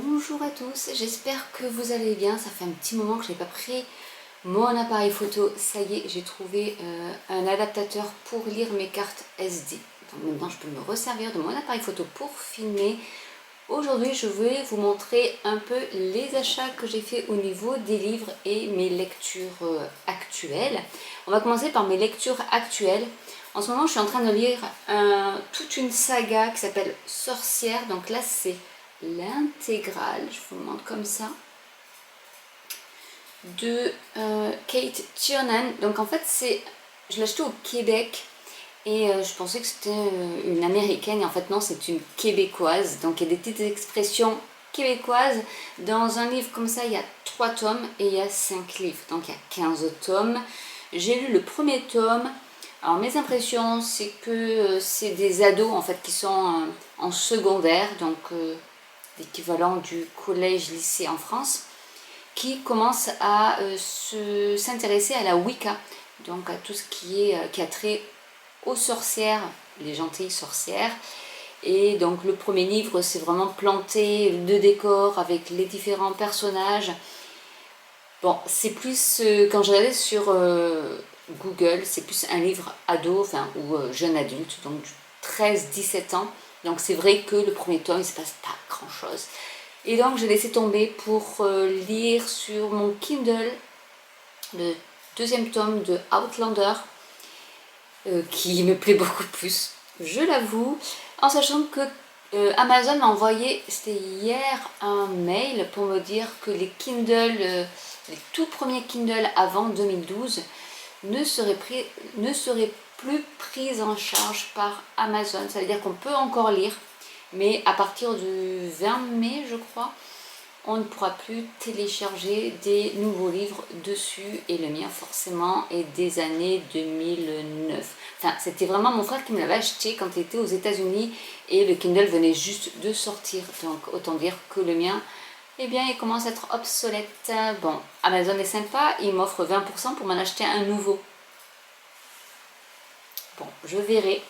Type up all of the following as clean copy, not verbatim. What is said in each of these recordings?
Bonjour à tous, j'espère que vous allez bien. Ça fait un petit moment que je n'ai pas pris mon appareil photo. Ça y est, j'ai trouvé un adaptateur pour lire mes cartes SD. Donc maintenant je peux me resservir de mon appareil photo pour filmer. Aujourd'hui je vais vous montrer un peu les achats que j'ai fait au niveau des livres et mes lectures actuelles. On va commencer par mes lectures actuelles. En ce moment je suis en train de lire toute une saga qui s'appelle Sorcière. Donc là c'est l'intégrale, je vous le montre comme ça, de Kate Tiernan. Donc en fait je l'ai acheté au Québec et je pensais que c'était une américaine et en fait non, c'est une québécoise. Donc il y a des petites expressions québécoises. Dans un livre comme ça il y a 3 tomes et il y a 5 livres, donc il y a 15 tomes. J'ai lu le premier tome. Alors mes impressions c'est que c'est des ados en fait qui sont en secondaire, donc l'équivalent du collège-lycée en France, qui commence à s'intéresser à la Wicca, donc à tout ce qui a trait aux sorcières, les gentilles sorcières. Et donc le premier livre, c'est vraiment planté de décors avec les différents personnages. Bon, c'est plus, quand je regardais sur Google, c'est plus un livre ado, enfin, ou jeune adulte, donc 13-17 ans. Donc c'est vrai que le premier tome, il ne se passe pas grand chose. Et donc j'ai laissé tomber pour lire sur mon Kindle le deuxième tome de Outlander, qui me plaît beaucoup plus, je l'avoue, en sachant que Amazon m'a envoyé, c'était hier, un mail pour me dire que les Kindle, les tout premiers Kindle avant 2012 ne seraient plus pris en charge par Amazon. Ça veut dire qu'on peut encore lire, mais à partir du 20 mai, je crois, on ne pourra plus télécharger des nouveaux livres dessus, et le mien forcément est des années 2009. Enfin, c'était vraiment mon frère qui me l'avait acheté quand il était aux États-Unis et le Kindle venait juste de sortir. Donc autant dire que le mien, eh bien, il commence à être obsolète. Bon, Amazon est sympa, il m'offre 20% pour m'en acheter un nouveau. Bon, je verrai.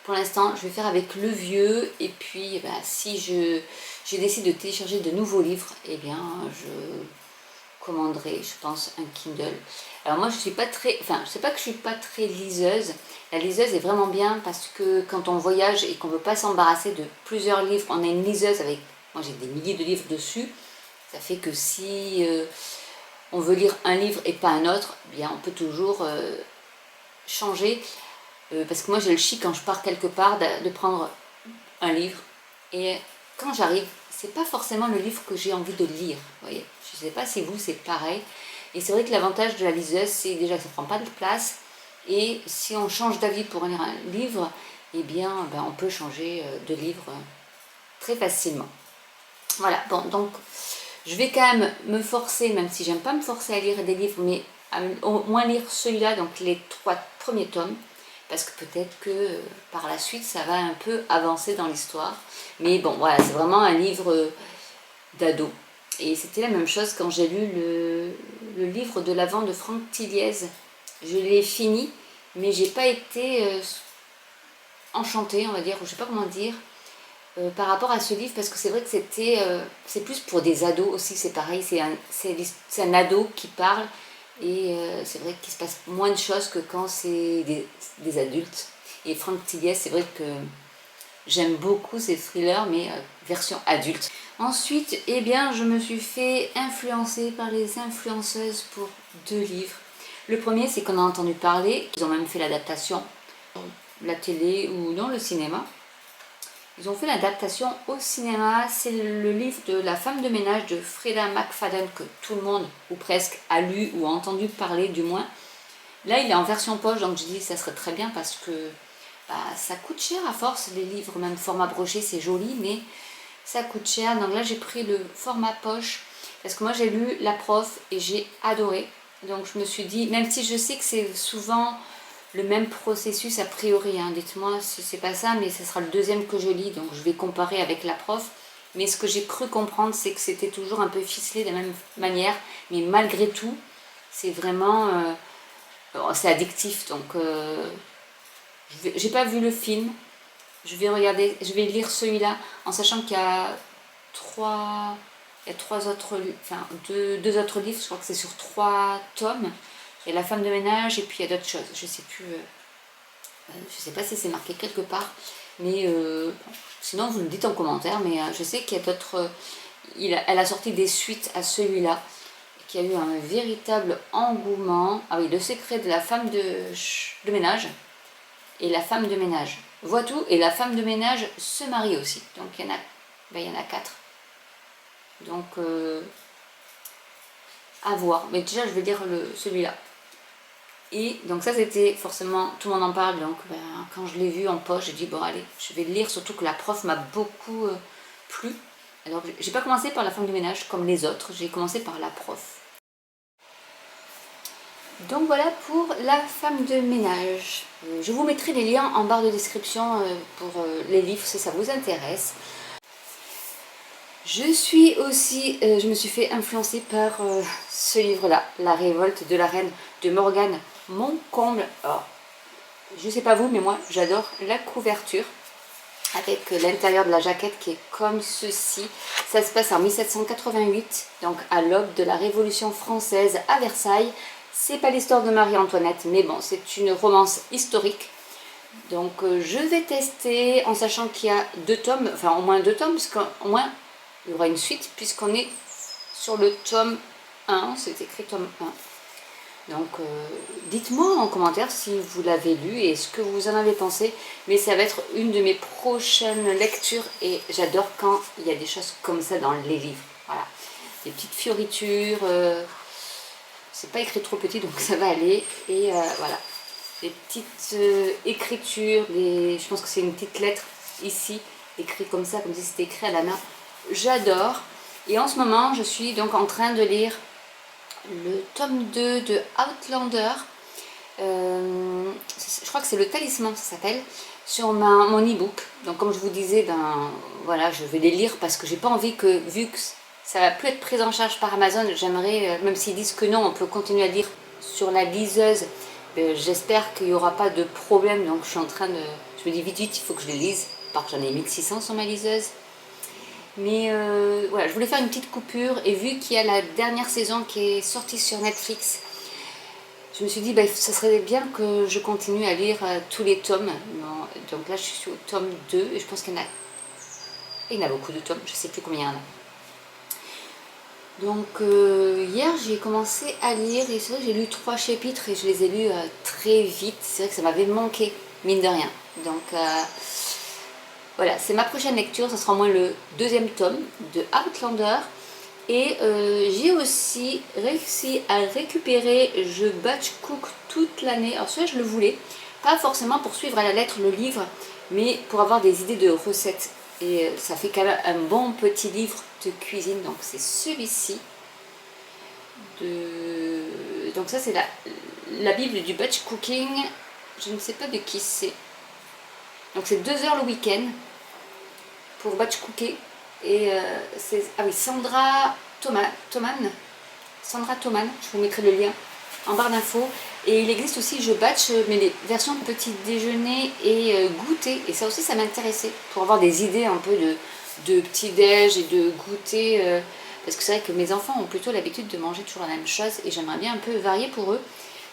Pour l'instant, je vais faire avec le vieux, et puis si je décide de télécharger de nouveaux livres, eh bien je commanderai, je pense, un Kindle. Alors moi je suis pas très, enfin je sais pas que je suis pas très liseuse. La liseuse est vraiment bien parce que quand on voyage et qu'on veut pas s'embarrasser de plusieurs livres, on a une liseuse avec, moi j'ai des milliers de livres dessus. Ça fait que si on veut lire un livre et pas un autre, eh bien on peut toujours changer. Parce que moi j'ai le chic quand je pars quelque part de prendre un livre, et quand j'arrive, c'est pas forcément le livre que j'ai envie de lire, vous voyez. Je sais pas si vous c'est pareil, et c'est vrai que l'avantage de la liseuse c'est déjà que ça prend pas de place, et si on change d'avis pour lire un livre, eh bien on peut changer de livre très facilement. Voilà, bon, donc je vais quand même me forcer, même si j'aime pas me forcer à lire des livres, mais au moins lire celui-là, donc les 3 premiers tomes, parce que peut-être que par la suite ça va un peu avancer dans l'histoire. Mais bon, voilà, c'est vraiment un livre d'ado. Et c'était la même chose quand j'ai lu le livre de l'Avent de Franck Tilliez. Je l'ai fini, mais j'ai pas été enchantée, on va dire, ou je sais pas comment dire, par rapport à ce livre, parce que c'est vrai que c'est plus pour des ados aussi, c'est pareil, c'est un ado qui parle. Et c'est vrai qu'il se passe moins de choses que quand c'est des adultes. Et Franck Tilliez, c'est vrai que j'aime beaucoup ces thrillers, mais version adulte. Ensuite, eh bien, je me suis fait influencer par les influenceuses pour 2 livres. Le premier, c'est qu'on a entendu parler, ils ont même fait l'adaptation, la télé ou dans le cinéma. Ils ont fait l'adaptation au cinéma, c'est le livre de La femme de ménage de Freda McFadden, que tout le monde, ou presque, a lu ou a entendu parler du moins. Là, il est en version poche, donc je dis que ça serait très bien parce que ça coûte cher à force, les livres, même format broché, c'est joli, mais ça coûte cher. Donc là, j'ai pris le format poche, parce que moi, j'ai lu La Prof et j'ai adoré. Donc je me suis dit, même si je sais que c'est souvent le même processus a priori, hein. Dites-moi si c'est pas ça, mais ce sera le deuxième que je lis, donc je vais comparer avec La Prof. Mais ce que j'ai cru comprendre, c'est que c'était toujours un peu ficelé de la même manière, mais malgré tout, c'est vraiment, c'est addictif. Donc, j'ai pas vu le film, je vais lire celui-là, en sachant qu'il y a il y a trois autres, enfin deux autres livres, je crois que c'est sur 3 tomes. Il y a la femme de ménage et puis il y a d'autres choses. Je sais plus, je sais pas si c'est marqué quelque part, mais sinon vous me dites en commentaire. Mais je sais qu'il y a d'autres. Elle a sorti des suites à celui-là, qui a eu un véritable engouement. Ah oui, le secret de la femme de ménage et la femme de ménage voit tout, et la femme de ménage se marie aussi. Donc il y en a 4. Donc à voir. Mais déjà je vais lire celui-là. Et donc ça c'était forcément, tout le monde en parle, donc quand je l'ai vu en poche, j'ai dit bon allez, je vais le lire, surtout que la prof m'a beaucoup plu. Alors j'ai pas commencé par la femme de ménage comme les autres, j'ai commencé par la prof. Donc voilà pour la femme de ménage. Je vous mettrai les liens en barre de description pour les livres si ça vous intéresse. Je me suis fait influencer par ce livre-là, La révolte de la reine de Morgane Moncomble. Alors, je sais pas vous, mais moi j'adore la couverture avec l'intérieur de la jaquette qui est comme ceci. Ça se passe en 1788, donc à l'aube de la Révolution française à Versailles. C'est pas l'histoire de Marie-Antoinette, mais bon, c'est une romance historique. Donc je vais tester en sachant qu'il y a 2 tomes, enfin au moins 2 tomes, parce qu'au moins il y aura une suite puisqu'on est sur le tome 1, c'est écrit tome 1. Donc dites-moi en commentaire si vous l'avez lu et ce que vous en avez pensé. Mais ça va être une de mes prochaines lectures et j'adore quand il y a des choses comme ça dans les livres. Voilà, des petites fioritures, c'est pas écrit trop petit donc ça va aller. Et voilà, des petites écritures, je pense que c'est une petite lettre ici, écrite comme ça, comme si c'était écrit à la main. J'adore. Et en ce moment je suis donc en train de lire le tome 2 de Outlander. Je crois que c'est le Talisman, ça s'appelle, sur mon e-book. Donc comme je vous disais, voilà, je vais les lire parce que j'ai pas envie que, vu que ça va plus être pris en charge par Amazon, j'aimerais, même s'ils disent que non, on peut continuer à lire sur la liseuse. J'espère qu'il n'y aura pas de problème. Donc je suis en train de, je me dis vite, il faut que je les lise. Parce que j'en ai 1600 sur ma liseuse. Mais voilà, je voulais faire une petite coupure et vu qu'il y a la dernière saison qui est sortie sur Netflix, je me suis dit ça serait bien que je continue à lire tous les tomes. Donc là je suis au tome 2 et je pense il y en a beaucoup de tomes, je ne sais plus combien il y en a. Donc hier j'ai commencé à lire et c'est vrai que j'ai lu 3 chapitres et je les ai lus très vite. C'est vrai que ça m'avait manqué, mine de rien. Donc voilà, c'est ma prochaine lecture, ça sera au moins le 2e tome de Outlander. Et j'ai aussi réussi à récupérer Je batch cook toute l'année. Alors celui-là je le voulais, pas forcément pour suivre à la lettre le livre, mais pour avoir des idées de recettes. Et ça fait quand même un bon petit livre de cuisine. Donc c'est celui-ci. Donc ça c'est la Bible du batch cooking. Je ne sais pas de qui c'est. Donc c'est 2 heures le week-end pour batch cooker. Et c'est, ah oui, Sandra Thoman, je vous mettrai le lien en barre d'infos. Et il existe aussi Je batch, mais les versions petit déjeuner et goûter. Et ça aussi ça m'intéressait pour avoir des idées un peu de petit déj et de goûter. Parce que c'est vrai que mes enfants ont plutôt l'habitude de manger toujours la même chose et j'aimerais bien un peu varier pour eux.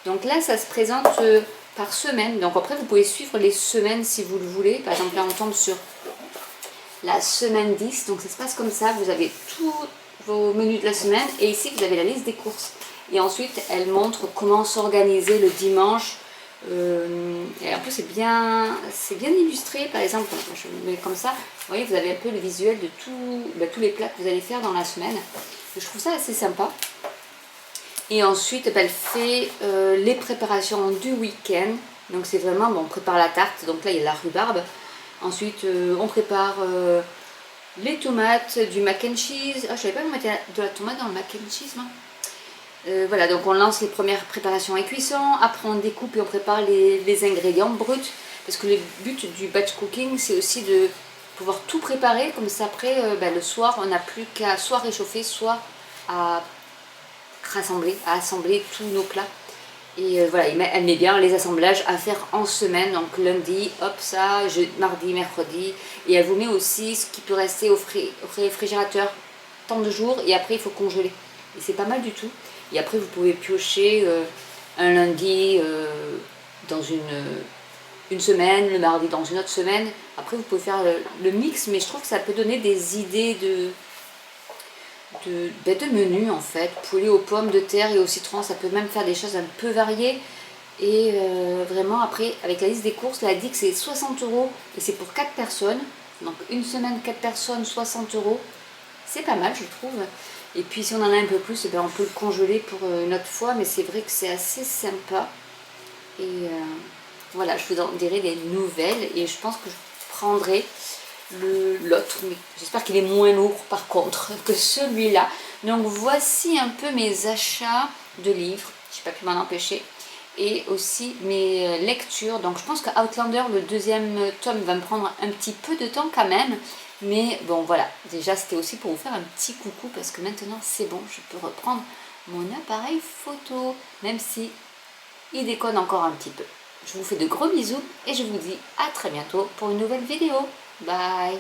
Donc là ça se présente par semaine. Donc après vous pouvez suivre les semaines si vous le voulez. Par exemple là on tombe sur la semaine 10, donc ça se passe comme ça, vous avez tous vos menus de la semaine et ici vous avez la liste des courses. Et ensuite elle montre comment s'organiser le dimanche. Et en plus c'est bien illustré, par exemple, je le mets comme ça, vous voyez vous avez un peu le visuel de tous les plats que vous allez faire dans la semaine. Je trouve ça assez sympa. Et ensuite elle fait les préparations du week-end. Donc c'est vraiment, bon, on prépare la tarte, donc là il y a la rhubarbe. Ensuite, on prépare les tomates, du mac and cheese. Ah, je savais pas qu'on mettait de la tomate dans le mac and cheese, moi. Voilà, donc on lance les premières préparations et cuissons. Après, on découpe et on prépare les ingrédients bruts. Parce que le but du batch cooking, c'est aussi de pouvoir tout préparer. Comme ça, après, le soir, on n'a plus qu'à soit réchauffer, soit à assembler tous nos plats. Et voilà, elle met bien les assemblages à faire en semaine, donc lundi, hop ça, mardi, mercredi. Et elle vous met aussi ce qui peut rester au réfrigérateur tant de jours et après il faut congeler. Et c'est pas mal du tout. Et après vous pouvez piocher un lundi dans une semaine, le mardi dans une autre semaine. Après vous pouvez faire le mix, mais je trouve que ça peut donner des idées de menus en fait. Poulet aux pommes de terre et au citron, ça peut même faire des choses un peu variées. Et vraiment après, avec la liste des courses, là, elle dit que c'est 60 € et c'est pour 4 personnes. Donc une semaine, 4 personnes, 60 €. C'est pas mal, je trouve. Et puis si on en a un peu plus, eh bien, on peut le congeler pour une autre fois, mais c'est vrai que c'est assez sympa. Et voilà, je vous en dirai des nouvelles et je pense que je prendrai l'autre, mais j'espère qu'il est moins lourd par contre que celui-là. Donc voici un peu mes achats de livres, je n'ai pas pu m'en empêcher, et aussi mes lectures. Donc je pense que Outlander, le deuxième tome, va me prendre un petit peu de temps quand même, mais bon voilà, déjà c'était aussi pour vous faire un petit coucou parce que maintenant c'est bon, je peux reprendre mon appareil photo, même si il déconne encore un petit peu. Je vous fais de gros bisous et je vous dis à très bientôt pour une nouvelle vidéo. Bye!